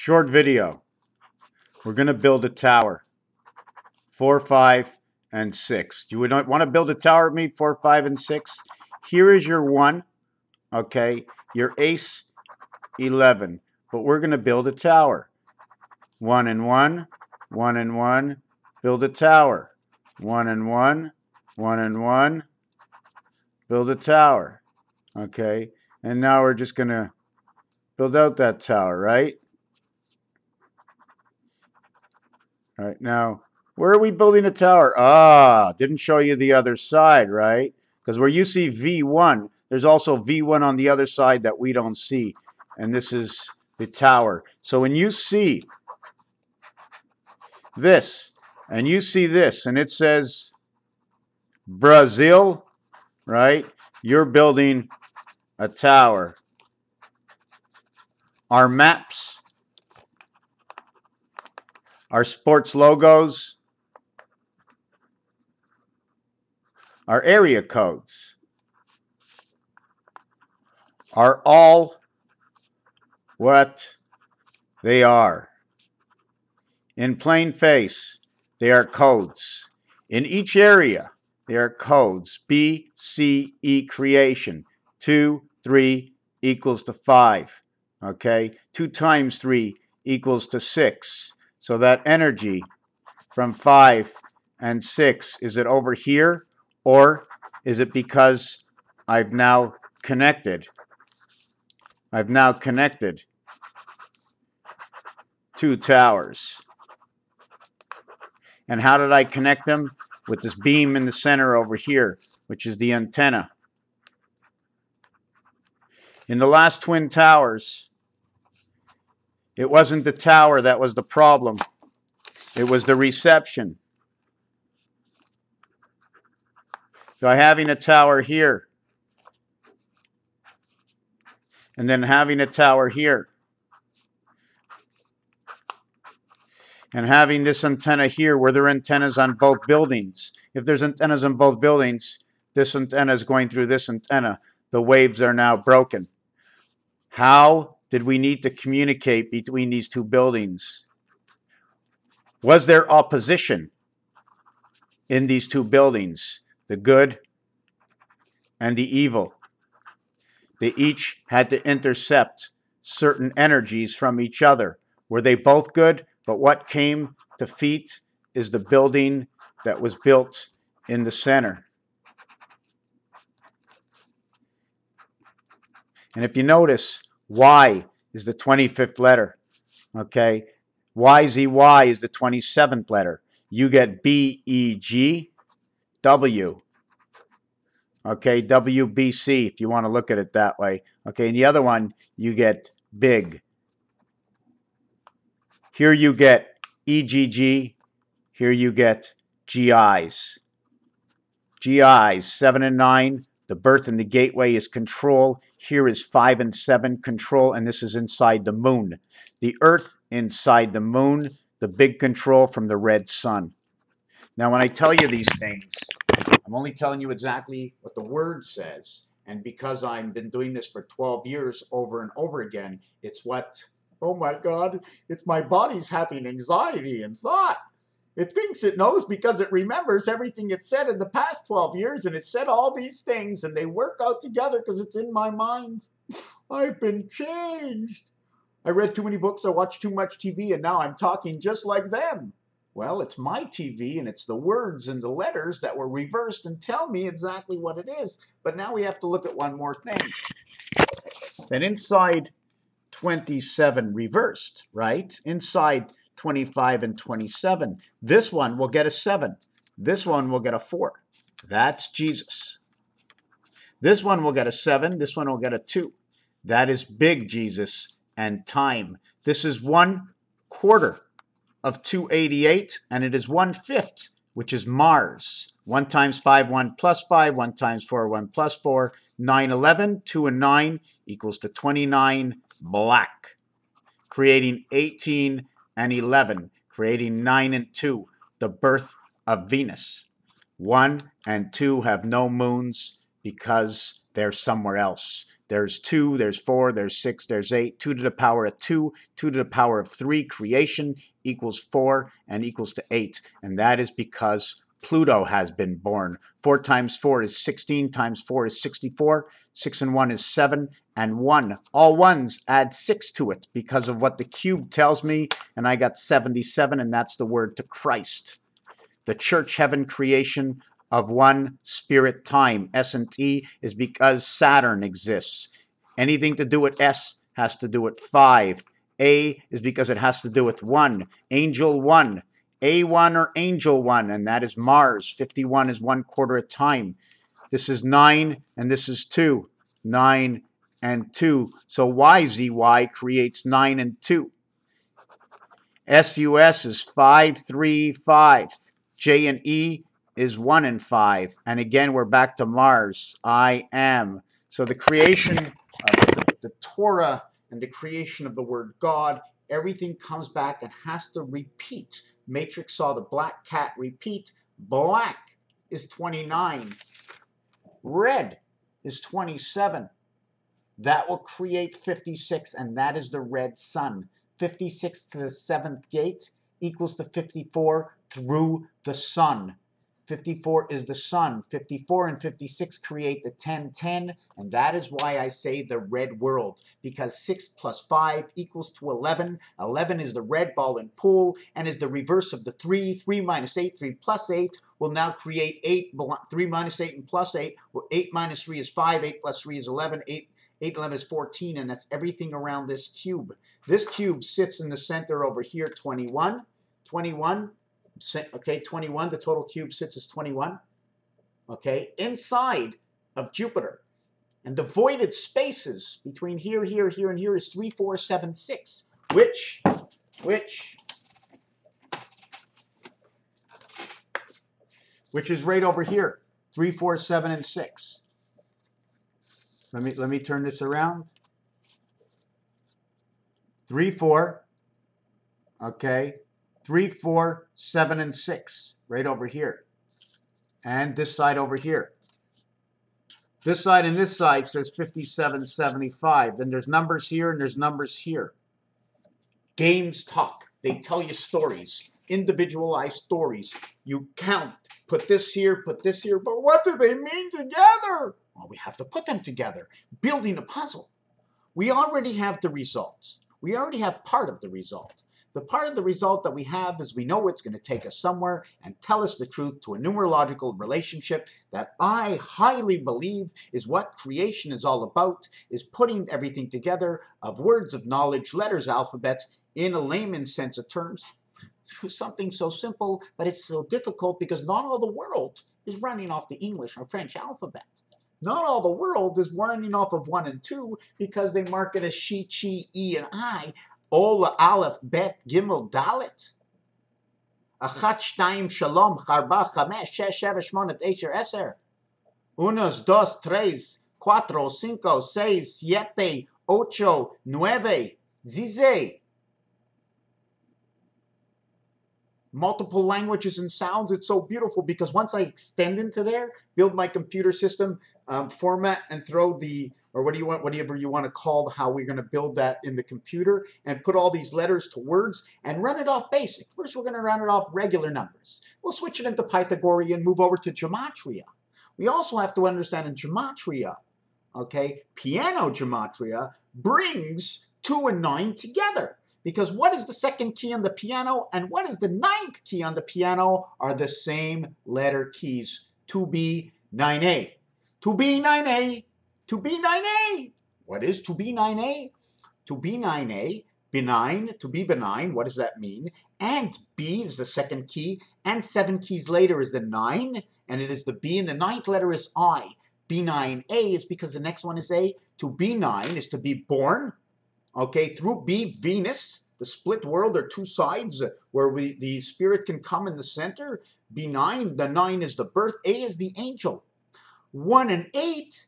Short video. We're going to build a tower. 4, 5, and 6. You would want to build a tower with me? 4, 5, and 6. Here is your 1. Okay. Your ace 11. But we're going to build a tower. 1 and 1. 1 and 1. Build a tower. 1 and 1. 1 and 1. Build a tower. Okay. And now we're just going to build out that tower, right? All right, now, where are we building a tower? Didn't show you the other side, right? Because where you see V1, there's also V1 on the other side that we don't see. And this is the tower. So when you see this, and you see this, and it says Brazil, right? You're building a tower. Our maps, our sports logos, our area codes are all what they are. In plain face, they are codes. In each area, they are codes. B, C, E creation. 2, 3 equals to 5. Okay? 2 times 3 equals to 6. So that energy from 5 and 6, is it over here? Or is it because I've now connected? I've now connected 2 towers. And how did I connect them? With this beam in the center over here, which is the antenna. In the last Twin Towers, it wasn't the tower that was the problem. It was the reception. By having a tower here, and then having a tower here, and having this antenna here, where there are antennas on both buildings. If there's antennas on both buildings, this antenna is going through this antenna. The waves are now broken. How did we need to communicate between these two buildings? Was there opposition in these two buildings? The good and the evil. They each had to intercept certain energies from each other. Were they both good? But what came to feet is the building that was built in the center. And if you notice, Y is the 25th letter. Okay? YZY is the 27th letter. You get BEG, W. Okay, WBC, if you want to look at it that way. Okay, and the other one, you get big. Here you get EGG. Here you get GIs. GIs, 7 and 9. The birth and the gateway is control. Here is 5 and 7, control, and this is inside the moon. The Earth inside the moon, the big control from the red sun. Now, when I tell you these things, I'm only telling you exactly what the word says. And because I've been doing this for 12 years over and over again, it's what, oh my God, it's my body's having anxiety and thought. It thinks it knows because it remembers everything it said in the past 12 years, and it said all these things, and they work out together because it's in my mind. I've been changed. I read too many books, I watched too much TV, and now I'm talking just like them. Well, it's my TV, and it's the words and the letters that were reversed and tell me exactly what it is. But now we have to look at one more thing. And inside 27 reversed, right? Inside 25 and 27, this one will get a 7. This one will get a 4. That's Jesus. This one will get a 7. This one will get a 2. That is big Jesus and time. This is 1/4 of 288, and it is 1/5, which is Mars. 1 times 5, 1 plus 5, 1 times 4, 1 plus 4, 9, 11, 2 and 9 equals to 29 black, creating 18 and 11, creating 9 and 2, the birth of Venus. 1 and 2 have no moons because they're somewhere else. There's 2, there's 4, there's 6, there's 8. 2 to the power of 2, 2 to the power of 3. Creation equals 4 and equals to 8. And that is because Pluto has been born. 4 times 4 is 16, times 4 is 64. 6 and 1 is 7, and 1. All ones add 6 to it because of what the cube tells me, and I got 77, and that's the word to Christ. The church heaven creation of one spirit time, S and T, is because Saturn exists. Anything to do with S has to do with 5. A is because it has to do with 1. Angel 1. A1 or Angel 1, and that is Mars. 51 is 1/4 of time. This is 9, and this is 2. 9 and 2. So YZY creates 9 and 2. SUS is 5, 3, 5. J and E is 1 and 5. And again, we're back to Mars. I am. So the creation of the Torah and the creation of the word God, everything comes back and has to repeat. Matrix saw the black cat repeat. Black is 29. Red is 27. That will create 56, and that is the red sun. 56 to the 7th gate equals to 54 through the sun. 54 is the sun. 54 and 56 create the 1010, and that is why I say the red world, because 6 plus 5 equals to 11. 11 is the red ball and pool, and is the reverse of the 3. 3 minus 8, 3 plus 8 will now create 8. 3 minus 8 and plus 8. Well, 8 minus 3 is 5. 8 plus 3 is 11. 8 11 is 14, and that's everything around this cube. This cube sits in the center over here, 21. 21. Okay, 21, the total cube sits as 21, okay, inside of Jupiter. And the voided spaces between here, here, here, and here is 3, 4, 7, 6, which is right over here, 3, 4, 7, and 6. Let me turn this around. 3, 4, okay. 3, 4, 7, and 6, right over here. And this side over here. This side and this side says 57, 75. Then there's numbers here and there's numbers here. Games talk. They tell you stories, individualized stories. You count, put this here, but what do they mean together? Well, we have to put them together, building a puzzle. We already have the results. We already have part of the result. The part of the result that we have is we know it's going to take us somewhere and tell us the truth to a numerological relationship that I highly believe is what creation is all about, is putting everything together of words of knowledge, letters, alphabets, in a layman's sense of terms. Something so simple, but it's so difficult because not all the world is running off the English or French alphabet. Not all the world is running off of 1 and 2 because they mark it as she, e, and I. Ola, Aleph, Bet, Gimel, Dalet. Achat, Shtayim, Shalom, Charba, Chamesh, Shesh, Sheva, Shmonet, Esher, Eser. Unos, dos, tres, cuatro, cinco, seis, siete, ocho, nueve, zize. Multiple languages and sounds. It's so beautiful because once I extend into there, build my computer system, format and throw the, or whatever you want to call how we're going to build that in the computer, and put all these letters to words and run it off basic. First, we're going to run it off regular numbers. We'll switch it into Pythagorean, move over to gematria. We also have to understand in gematria, okay, piano gematria brings 2 and 9 together. Because what is the second key on the piano and what is the 9th key on the piano are the same letter keys. 2B, 9A. 2B, 9A. 2B, 9A. What is 2B, 9A? 2B, 9A. Benign, to be benign, what does that mean? And B is the second key, and 7 keys later is the 9, and it is the B, and the 9th letter is I. B9A is because the next one is A. To be 9 is to be born. Okay, through B, Venus, the split world, there are 2 sides where the spirit can come in the center. B9, the 9 is the birth. A is the angel. 1 and 8,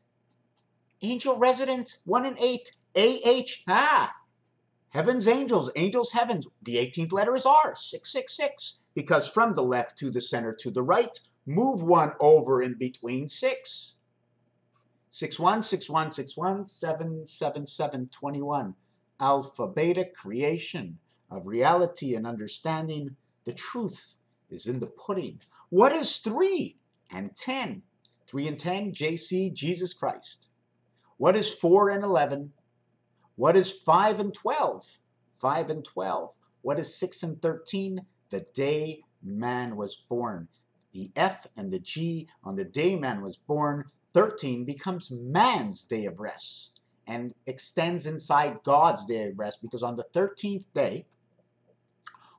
angel resident. 1 and 8, AH. Heavens, angels, angels, heavens. The 18th letter is R, 666. Because from the left to the center to the right, move 1 over in between 6. 61, 61, 61, 7, 7, 7, 21. Alpha, beta, creation of reality and understanding. The truth is in the pudding. What is 3 and 10? 3 and 10, JC, Jesus Christ. What is 4 and 11? What is 5 and 12? 5 and 12. What is 6 and 13? The day man was born. The F and the G on the day man was born, 13 becomes man's day of rest and extends inside God's day of rest, because on the 13th day,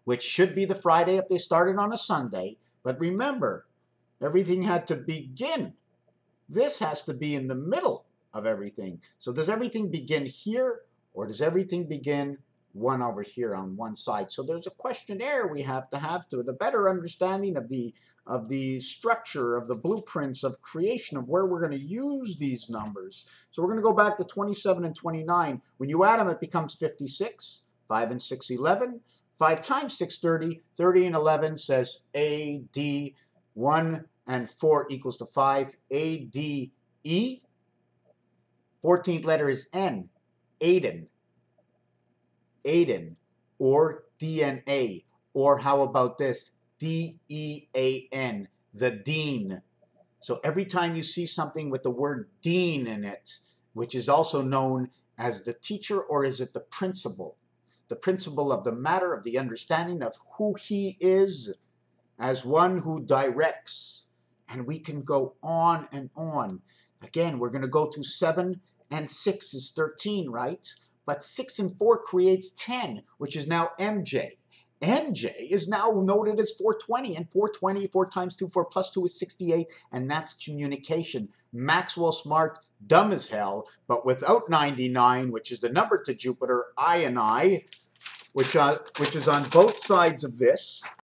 which should be the Friday if they started on a Sunday, but remember, everything had to begin. This has to be in the middle of everything. So does everything begin here, or does everything begin one over here on one side? So there's a questionnaire we have to the better understanding of the structure of the blueprints of creation of where we're going to use these numbers. So we're going to go back to 27 and 29. When you add them, it becomes 56. 5 and 6, 11. 5 times 6, 30. 30 and 11 says AD. 1 and 4 equals to 5. ADE. 14th letter is N. Aden. Aden, or DNA, or how about this, DEAN, the dean. So every time you see something with the word dean in it, which is also known as the teacher, or is it the principal of the matter, of the understanding of who he is as one who directs. And we can go on and on. Again, we're going to go to 7 and 6 is 13, right? But 6 and 4 creates 10, which is now MJ. MJ is now noted as 420, and 420, 4 times 2, 4 plus 2 is 68, and that's communication. Maxwell Smart, dumb as hell, but without 99, which is the number to Jupiter, I and I, which is on both sides of this.